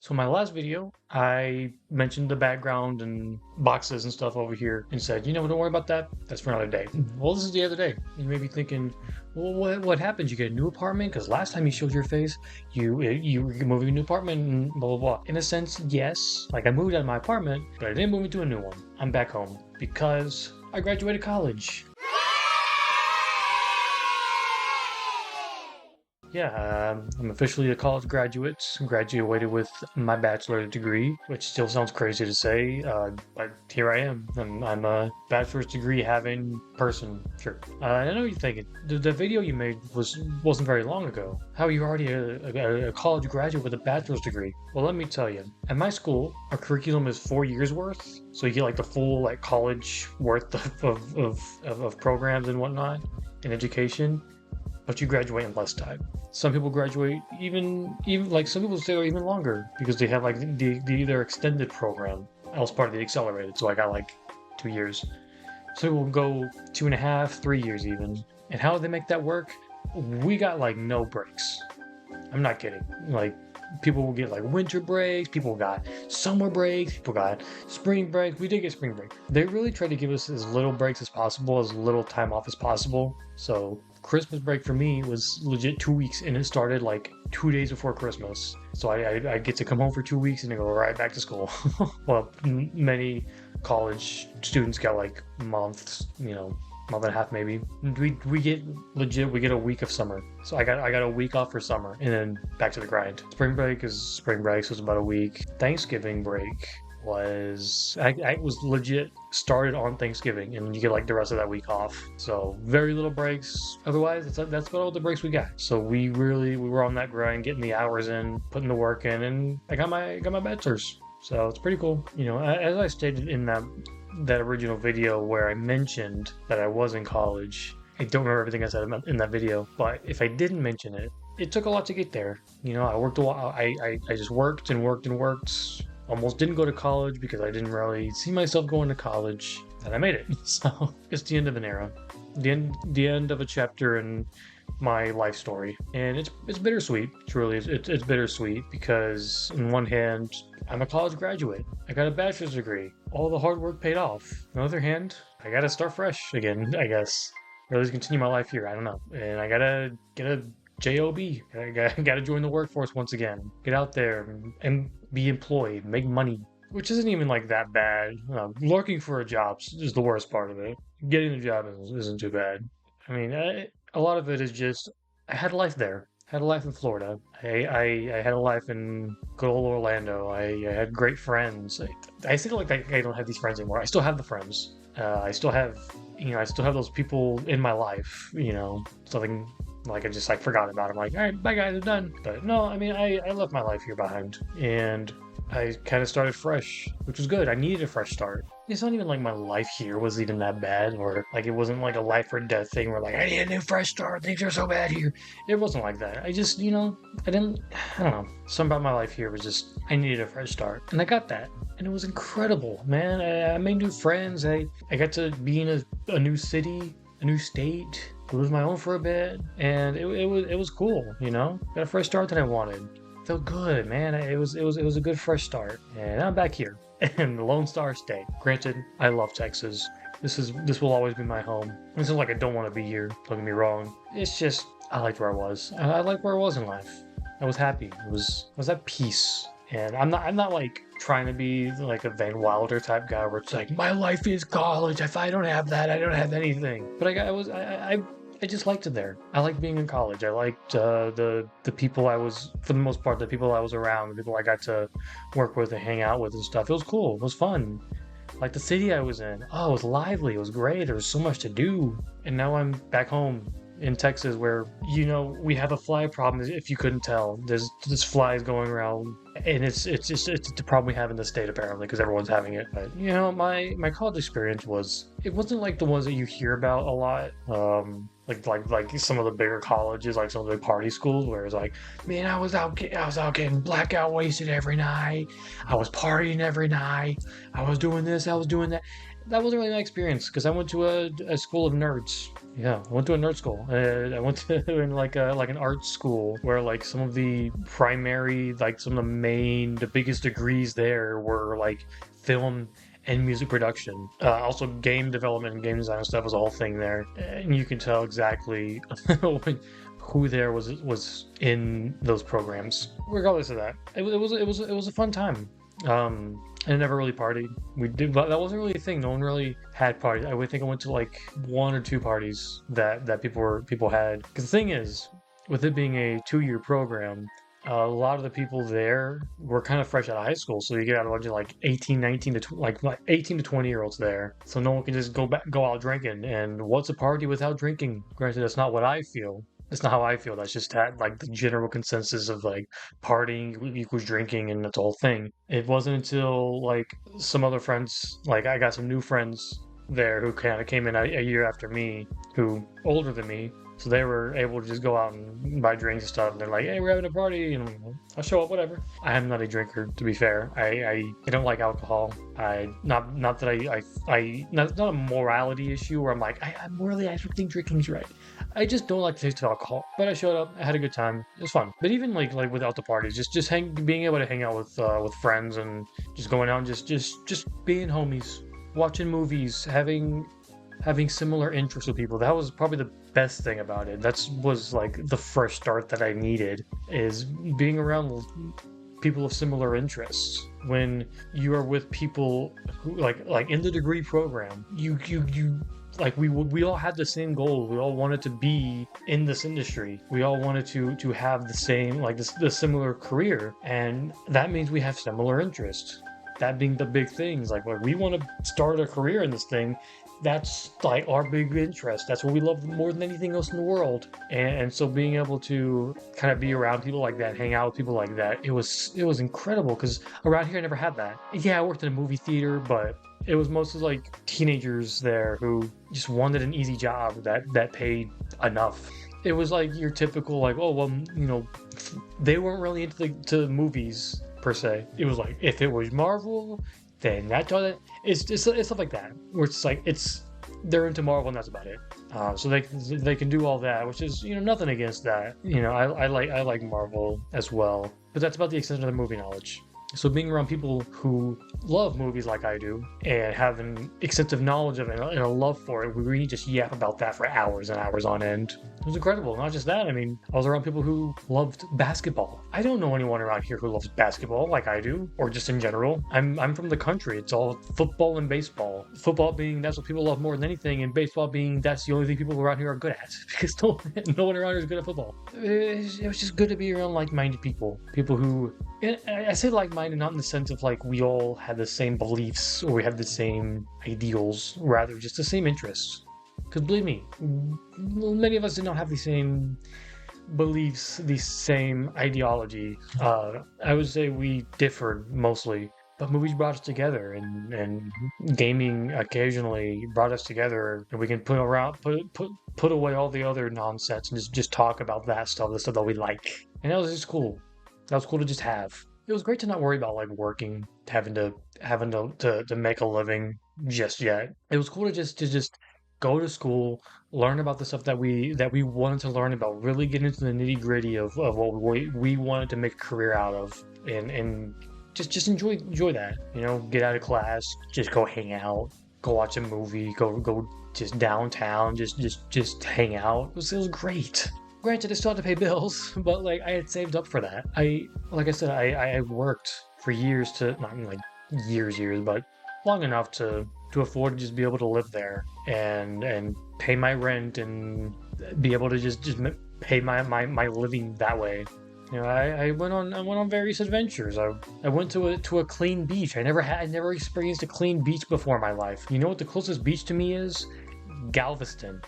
So in my last video, I mentioned the background and boxes and stuff over here and said, don't worry about that. That's for another day. Well, this is the other day. You may be thinking, well, what happened? You get a new apartment? Because last time you showed your face, you were moving to a new apartment and blah, blah, blah. In a sense, yes. Like I moved out of my apartment, but I didn't move into a new one. I'm back home because I graduated college. Yeah, I'm officially a college graduate. Graduated with my bachelor's degree, which still sounds crazy to say, but here I am. I'm a bachelor's degree having person. Sure. I know you're thinking the video you made wasn't very long ago. How are you already a college graduate with a bachelor's degree? Well, let me tell you. At my school, our curriculum is 4 years worth, so you get like the full like college worth of programs and whatnot in education, but you graduate in less time. Some people graduate even like some people stay even longer because they have like their extended program. I was part of the accelerated, so I got like 2 years. Some people go 2.5, 3 years even. And how do they make that work? We got like no breaks. I'm not kidding. Like people will get like winter breaks, people got summer breaks, people got spring breaks. We did get spring break. They really try to give us as little breaks as possible, as little time off as possible. So Christmas break for me was legit 2 weeks, and it started like 2 days before Christmas. So I get to come home for 2 weeks and then go right back to school. Well, many college students got like months, month and a half maybe. We get legit. We get a week of summer. So I got a week off for summer, and then back to the grind. Spring break is spring break, so it's about a week. Thanksgiving break was I was legit started on Thanksgiving, and you get like the rest of that week off. So very little breaks. Otherwise, that's about all the breaks we got. So we were on that grind, getting the hours in, putting the work in, and I got my bachelor's. So it's pretty cool. As I stated in that original video where I mentioned that I was in college. I don't remember everything I said in that video, but if I didn't mention it, it took a lot to get there. I worked a while. I just worked and worked and worked. Almost didn't go to college because I didn't really see myself going to college, and I made it. So it's the end of an era, the end of a chapter in my life story, and it's bittersweet. Truly, it's bittersweet because on one hand, I'm a college graduate. I got a bachelor's degree. All the hard work paid off. On the other hand, I gotta start fresh again, I guess. Or at least continue my life here. I don't know. And I gotta get a job. I gotta join the workforce once again. Get out there and be employed, make money, which isn't even like that bad. Looking for a job is the worst part of it. Getting a job isn't too bad. I mean, a lot of it is just I had a life there. I had a life in Florida. I had a life in good old Orlando. I had great friends. I still like I don't have these friends anymore. I still have the friends. I still have those people in my life. Something like I just like forgot about them. Like, all right, bye guys, I'm done. But no, I mean, I left my life here behind, and I kind of started fresh, which was good. I needed a fresh start. It's not even like my life here was even that bad, or like it wasn't like a life or death thing where like I need a new fresh start. Things are so bad here. It wasn't like that. I just, I didn't. I don't know. Something about my life here was just I needed a fresh start, and I got that, and it was incredible, man. I made new friends. I got to be in a new city, a new state. I lived my own for a bit, and it was cool. Got a fresh start that I wanted. Felt good, man. It was a good fresh start, and I'm back here in the Lone Star State. Granted, I love Texas. This will always be my home. This is like I don't want to be here. Don't get me wrong. It's just I liked where I was. I liked where I was in life. I was happy. I was at peace. And I'm not like trying to be like a Van Wilder type guy where it's like my life is college. If I don't have that, I don't have anything. But I just liked it there. I liked being in college. I liked the people I was, for the most part, the people I was around, the people I got to work with and hang out with and stuff. It was cool. It was fun. Like the city I was in, oh, it was lively. It was great. There was so much to do. And now I'm back home in Texas where, we have a fly problem. If you couldn't tell, there's flies going around, and it's the problem we have in the state apparently because everyone's having it. But my college experience it wasn't like the ones that you hear about a lot. Like some of the bigger colleges, like some of the big party schools, where it's like, man, I was out getting blackout wasted every night. I was partying every night. I was doing this, I was doing that. That wasn't really my experience because I went to a school of nerds. Yeah, I went to a nerd school. I went to in like an art school where like some of the primary, like some of the main, the biggest degrees there were like film and music production. Also, game development and game design and stuff was a whole thing there, and you can tell exactly who there was in those programs. Regardless of that, it was a fun time. I never really partied. We did, but that wasn't really a thing. No one really had parties. I would think I went to like one or two parties that people had. Because the thing is, with it being a 2-year program, a lot of the people there were kind of fresh out of high school, so you get out a bunch of like 18, 19 to like 18 to 20-year-olds there. So no one can just go out drinking. And what's a party without drinking? Granted, that's not what I feel. That's not how I feel. That's just like the general consensus of like partying equals drinking, and that's the whole thing. It wasn't until like some other friends, like I got some new friends there who kind of came in a year after me, who older than me, so they were able to just go out and buy drinks and stuff. And they're like, "Hey, we're having a party," and I'll show up, whatever. I am not a drinker, to be fair. I don't like alcohol. Not that not a morality issue where I'm like I don't think drinking's right. I just don't like the taste of alcohol. But I showed up, I had a good time. It was fun. But even like without the parties, just being able to hang out with friends and just going out, and just being homies, watching movies, having similar interests with people. That was probably the best thing about it. That's was like the first start that I needed, is being around people of similar interests. When you are with people who like in the degree program, you like we all had the same goal. We all wanted to be in this industry. We all wanted to have the same like the similar career, and that means we have similar interests. That being the big things, like we want to start a career in this thing. That's like our big interest. That's what we love more than anything else in the world. And so being able to kind of be around people like that, hang out with people like that, it was incredible because around here I never had that. Yeah, I worked in a movie theater, but it was mostly like teenagers there who just wanted an easy job that paid enough. It was like your typical like, oh well, they weren't really into to movies per se. It was like if it was Marvel, then that's all that. It's stuff like that where it's like they're into Marvel and that's about it. So they can do all that, which is nothing against that. I like Marvel as well, but that's about the extent of the movie knowledge. So being around people who love movies like I do and have an extensive knowledge of it and a love for it, we really just yap about that for hours and hours on end. It was incredible. Not just that, I mean, I was around people who loved basketball. I don't know anyone around here who loves basketball like I do, or just in general. I'm from the country. It's all football and baseball. Football being that's what people love more than anything, and baseball being that's the only thing people around here are good at because no one around here is good at football. It was just good to be around like-minded people, people who. And I say like-minded not in the sense of like we all had the same beliefs or we had the same ideals, rather just the same interests. Because believe me, many of us did not have the same beliefs, the same ideology. I would say we differed mostly, but movies brought us together, and gaming occasionally brought us together, and we can put away all the other nonsense and just talk about that stuff, the stuff that we like, and that was just cool. That was cool to just have. It was great to not worry about like working, having to make a living just yet. It was cool to just go to school, learn about the stuff that we wanted to learn about, really get into the nitty-gritty of what we wanted to make a career out of, and just enjoy that. Get out of class, just go hang out, go watch a movie, go just downtown, just hang out. It was great. Granted, I still had to pay bills, but like I had saved up for that. Like I said, I worked for years to not like years, but long enough to afford to just be able to live there and pay my rent and be able to just pay my living that way. I went on various adventures. I went to a clean beach. I never experienced a clean beach before in my life. You know what the closest beach to me is? Galveston.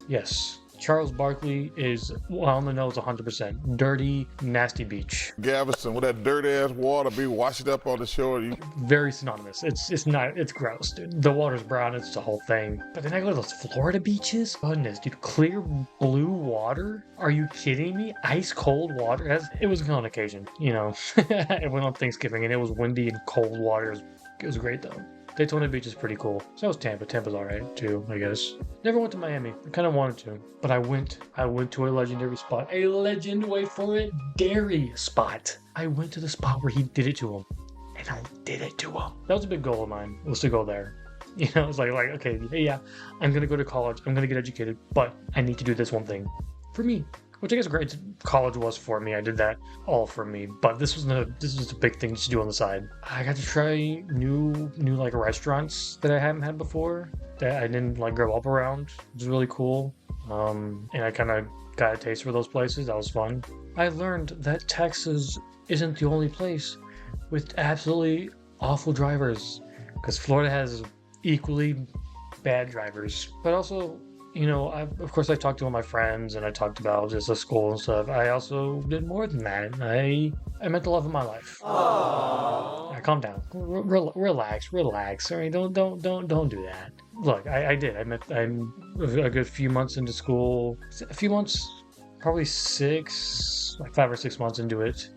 Yes. Charles Barkley is on the nose 100%. Dirty, nasty beach. Galveston, with that dirty ass water be washing up on the shore. Very synonymous. It's gross, dude. The water's brown, it's the whole thing. But then I go to those Florida beaches. Goodness, dude, clear blue water? Are you kidding me? Ice cold water? It was on occasion, I went on Thanksgiving and it was windy and cold water. It was great though. Daytona Beach is pretty cool. So was Tampa. Tampa's alright too, I guess. Never went to Miami. I kind of wanted to, but I went. I went to a legendary spot. A legend, wait for it, dairy spot. I went to the spot where he did it to him, and I did it to him. That was a big goal of mine. Was to go there. You know, it's like okay, yeah, I'm gonna go to college. I'm gonna get educated, but I need to do this one thing for me. Which I guess great college was for me. I did that all for me. But this was a big thing to do on the side. I got to try new like restaurants that I haven't had before, that I didn't like grow up around. It was really cool. And I kind of got a taste for those places. That was fun. I learned that Texas isn't the only place with absolutely awful drivers, because Florida has equally bad drivers, but also, you know, of course I talked to all my friends and I talked about just the school and stuff. I also did more than that. I met the love of my life. Aww. Calm down. Relax. All right, don't do that. Look, I did. I'm a good few months into school. A few months, probably 5 or 6 months into it.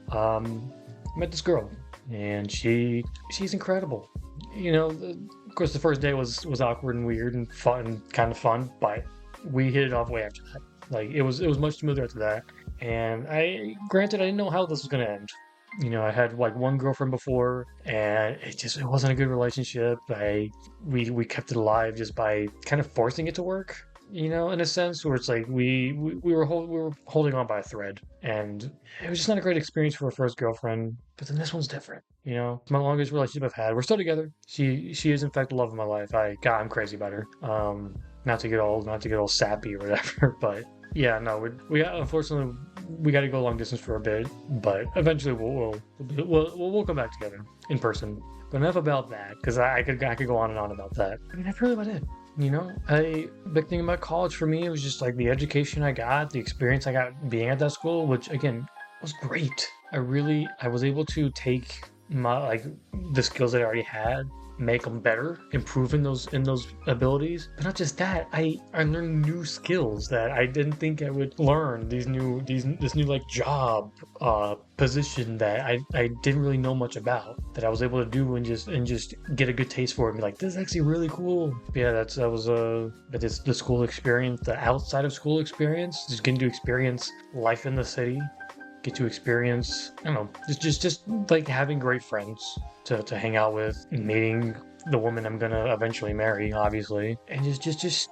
Met this girl, and she's incredible. You know, of course, the first day was awkward and weird and fun, kind of fun, but we hit it off way after that. Like it was much smoother after that. And granted, I didn't know how this was gonna end. You know, I had like one girlfriend before, and it wasn't a good relationship. We kept it alive just by kind of forcing it to work. You know, in a sense, where it's like we were holding on by a thread, and it was just not a great experience for a first girlfriend. But then this one's different. You know, my longest relationship I've had. We're still together. She is in fact the love of my life. I'm crazy about her. Not to get all sappy or whatever, but yeah, no, unfortunately we got to go long distance for a bit, but eventually we'll come back together in person. But enough about that, because I could go on and on about that. I mean, that's really about it. You know, a big thing about college for me was just like the education I got, the experience I got being at that school, which again was great. I was able to take my the skills that I already had, make them better, improve in those abilities. But not just that, I learned new skills that I didn't think I would learn. This new like job position that I didn't really know much about, that I was able to do and just get a good taste for it and be like, this is actually really cool. But yeah, that was the school experience, the outside of school experience, just getting to experience life in the city. Get to experience, I don't know, just like having great friends to hang out with, meeting the woman I'm gonna eventually marry, obviously, and just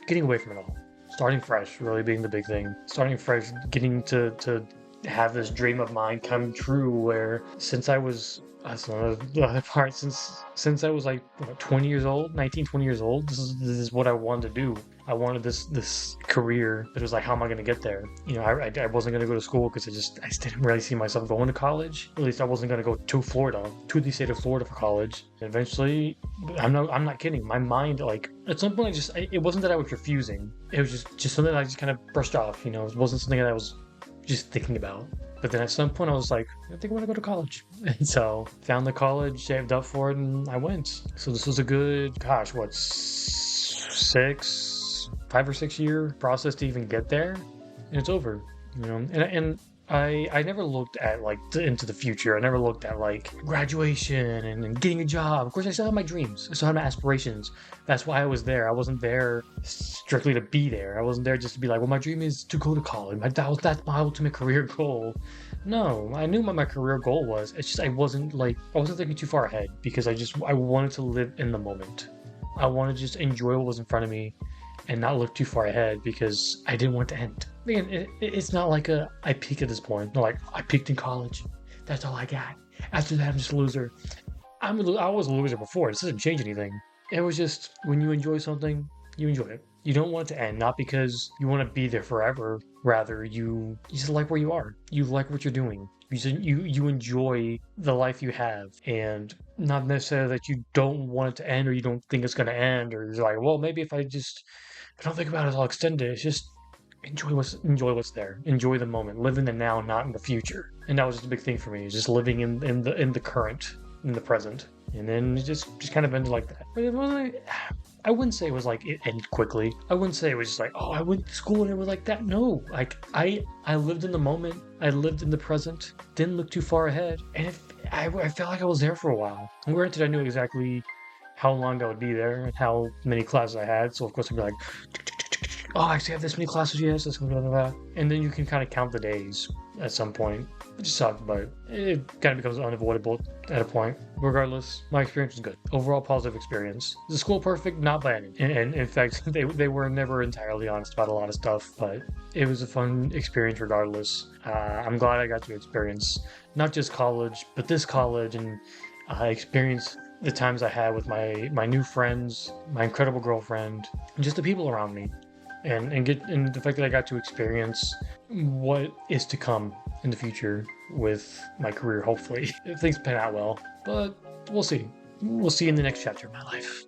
getting away from it all. Starting fresh, really being the big thing. Starting fresh, getting to have this dream of mine come true, where since I was, that's the other part, since I was like 20 years old, 19, 20 years old, this is what I wanted to do. I wanted this career, but it was like, how am I going to get there? You know, I wasn't going to go to school because I just didn't really see myself going to college. At least I wasn't going to go to the state of Florida for college. And eventually, I'm not kidding. My mind, like at some point, it wasn't that I was refusing. It was just something that I just kind of brushed off. You know, it wasn't something that I was just thinking about. But then at some point I was like, I think I want to go to college. And so found the college, saved up for it, and I went. So this was a good, 5 or 6 year process to even get there. And it's over, you know, and I never looked at like into the future. I never looked at like graduation and getting a job. Of course, I still have my dreams. I still have my aspirations. That's why I was there. I wasn't there strictly to be there. I wasn't there just to be like, well, my dream is to go to college. That's my ultimate career goal. No, I knew what my career goal was. It's just I wasn't thinking too far ahead, because I wanted to live in the moment. I wanted to just enjoy what was in front of me and not look too far ahead, because I didn't want to end. Again, it's not like I peaked at this point. Not like I peaked in college. That's all I got. After that, I'm just a loser. I was a loser before. This doesn't change anything. It was just, when you enjoy something, you enjoy it. You don't want it to end, not because you want to be there forever. Rather, you just like where you are. You like what you're doing. You enjoy the life you have, and not necessarily that you don't want it to end, or you don't think it's going to end, or you're like, well, maybe if I don't think about it, I'll extend it. It's just enjoy what's there. Enjoy the moment. Live in the now, not in the future. And that was just a big thing for me. Just living in the current, in the present. And then it just kind of ended like that. But it wasn't. I wouldn't say it was like it ended quickly. I wouldn't say it was just like, oh, I went to school and it was like that. No, like I lived in the moment. I lived in the present. Didn't look too far ahead, and I felt like I was there for a while. And granted, I knew exactly how long I would be there and how many classes I had. So of course I'd be like, oh, I actually have this many classes. Yes, this blah, blah, blah. And then you can kind of count the days at some point. It just sucked, but it kind of becomes unavoidable at a point. Regardless, my experience was good. Overall positive experience. Is the school perfect? Not by any. And in fact, they were never entirely honest about a lot of stuff, but it was a fun experience regardless. I'm glad I got to experience not just college, but this college and experience the times I had with my new friends, my incredible girlfriend, and just the people around me. And the fact that I got to experience what is to come in the future with my career, hopefully, if things pan out well. But we'll see. We'll see in the next chapter of my life.